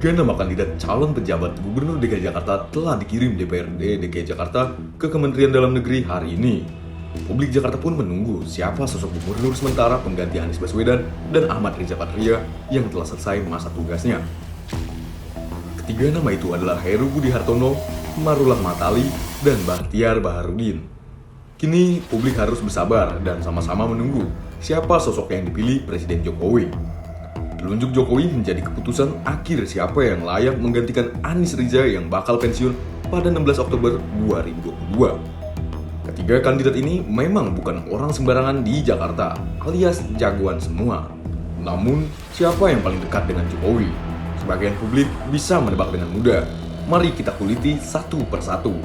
Tiga nama kandidat calon pejabat Gubernur DKI Jakarta telah dikirim DPRD DKI Jakarta ke Kementerian Dalam Negeri hari ini. Publik Jakarta pun menunggu siapa sosok gubernur sementara pengganti Anies Baswedan dan Ahmad Riza Patria yang telah selesai masa tugasnya. Ketiga nama itu adalah Heru Budi Hartono, Marullah Matali, dan Bahtiar Baharudin. Kini publik harus bersabar dan sama-sama menunggu siapa sosok yang dipilih Presiden Jokowi. Telunjuk Jokowi menjadi keputusan akhir siapa yang layak menggantikan Anies Riza yang bakal pensiun pada 16 Oktober 2022. Ketiga kandidat ini memang bukan orang sembarangan di Jakarta, alias jagoan semua. Namun, siapa yang paling dekat dengan Jokowi? Sebagian publik bisa menebak dengan mudah. Mari kita kuliti satu persatu.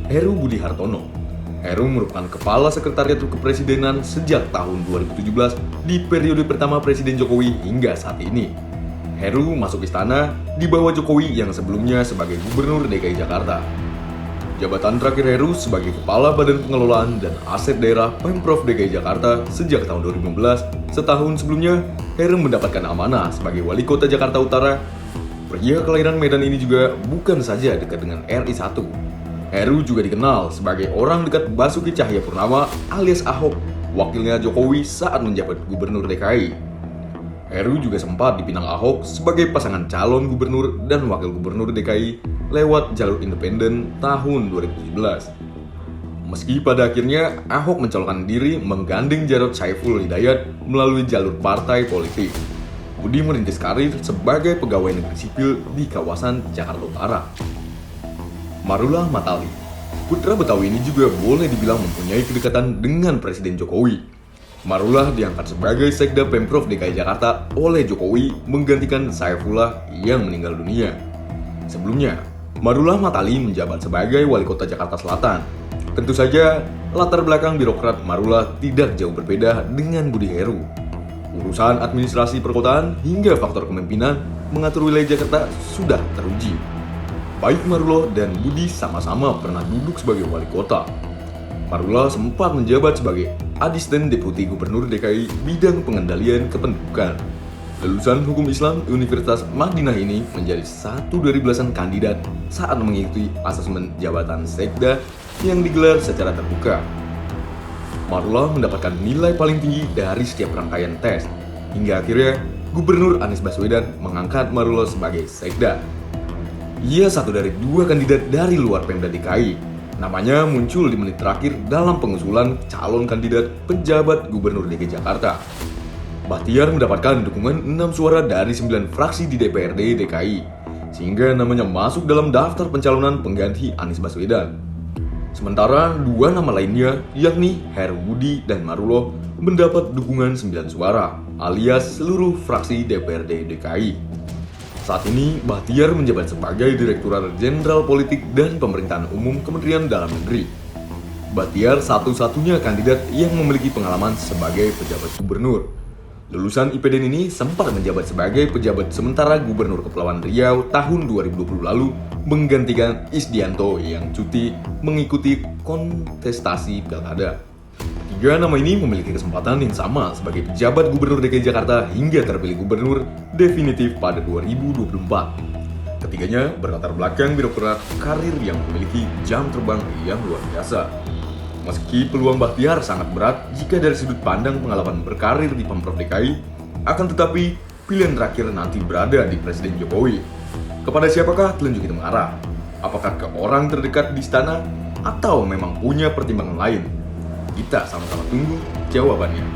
Heru Budi Hartono. Heru merupakan Kepala Sekretariat Kepresidenan sejak tahun 2017 di periode pertama Presiden Jokowi hingga saat ini. Heru masuk istana di bawah Jokowi yang sebelumnya sebagai Gubernur DKI Jakarta. Jabatan terakhir Heru sebagai Kepala Badan Pengelolaan dan Aset Daerah Pemprov DKI Jakarta sejak tahun 2015. Setahun sebelumnya, Heru mendapatkan amanah sebagai Wali Kota Jakarta Utara. Pria kelahiran Medan ini juga bukan saja dekat dengan RI 1. Heru juga dikenal sebagai orang dekat Basuki Cahayapurnama alias Ahok, wakilnya Jokowi saat menjabat Gubernur DKI. Heru juga sempat dipinang Ahok sebagai pasangan calon gubernur dan wakil gubernur DKI lewat jalur independen tahun 2017. Meski pada akhirnya Ahok mencalonkan diri menggandeng Jarod Saiful Hidayat melalui jalur partai politik, Budi merintis karir sebagai pegawai negeri sipil di kawasan Jakarta Utara. Marullah Matali. Putra Betawi ini juga boleh dibilang mempunyai kedekatan dengan Presiden Jokowi. Marullah diangkat sebagai Sekda Pemprov DKI Jakarta oleh Jokowi menggantikan Saifullah yang meninggal dunia. Sebelumnya, Marullah Matali menjabat sebagai Wali Kota Jakarta Selatan. Tentu saja, latar belakang birokrat Marullah tidak jauh berbeda dengan Budi Heru. Urusan administrasi perkotaan hingga faktor kepemimpinan mengatur wilayah Jakarta sudah teruji. Baik Marullah dan Budi sama-sama pernah duduk sebagai wali kota. Marullah sempat menjabat sebagai Asisten Deputi Gubernur DKI bidang pengendalian kependudukan. Lulusan Hukum Islam Universitas Madinah ini menjadi satu dari belasan kandidat saat mengikuti asesmen jabatan Sekda yang digelar secara terbuka. Marullah mendapatkan nilai paling tinggi dari setiap rangkaian tes, hingga akhirnya Gubernur Anies Baswedan mengangkat Marullah sebagai Sekda. Ia satu dari dua kandidat dari luar Pemda DKI. Namanya muncul di menit terakhir dalam pengusulan calon kandidat penjabat Gubernur DKI Jakarta. Bahtiar mendapatkan dukungan 6 suara dari 9 fraksi di DPRD DKI, sehingga namanya masuk dalam daftar pencalonan pengganti Anies Baswedan. Sementara dua nama lainnya, yakni Heru Budi dan Marullah, mendapat dukungan 9 suara, alias seluruh fraksi DPRD DKI. Saat ini, Bahtiar menjabat sebagai Direktur Jenderal Politik dan Pemerintahan Umum Kementerian Dalam Negeri. Bahtiar satu-satunya kandidat yang memiliki pengalaman sebagai pejabat gubernur. Lulusan IPDN ini sempat menjabat sebagai pejabat sementara Gubernur Kepulauan Riau tahun 2020 lalu, menggantikan Isdianto yang cuti mengikuti kontestasi pilkada. Tiga nama ini memiliki kesempatan yang sama sebagai pejabat Gubernur DKI Jakarta hingga terpilih gubernur definitif pada 2024. Ketiganya berlatar belakang birokrat karir yang memiliki jam terbang yang luar biasa. Meski peluang Bahtiar sangat berat jika dari sudut pandang pengalaman berkarir di Pemprov DKI, akan tetapi pilihan terakhir nanti berada di Presiden Jokowi. Kepada siapakah telunjuk itu mengarah? Apakah ke orang terdekat di istana atau memang punya pertimbangan lain? Kita sama-sama tunggu jawabannya.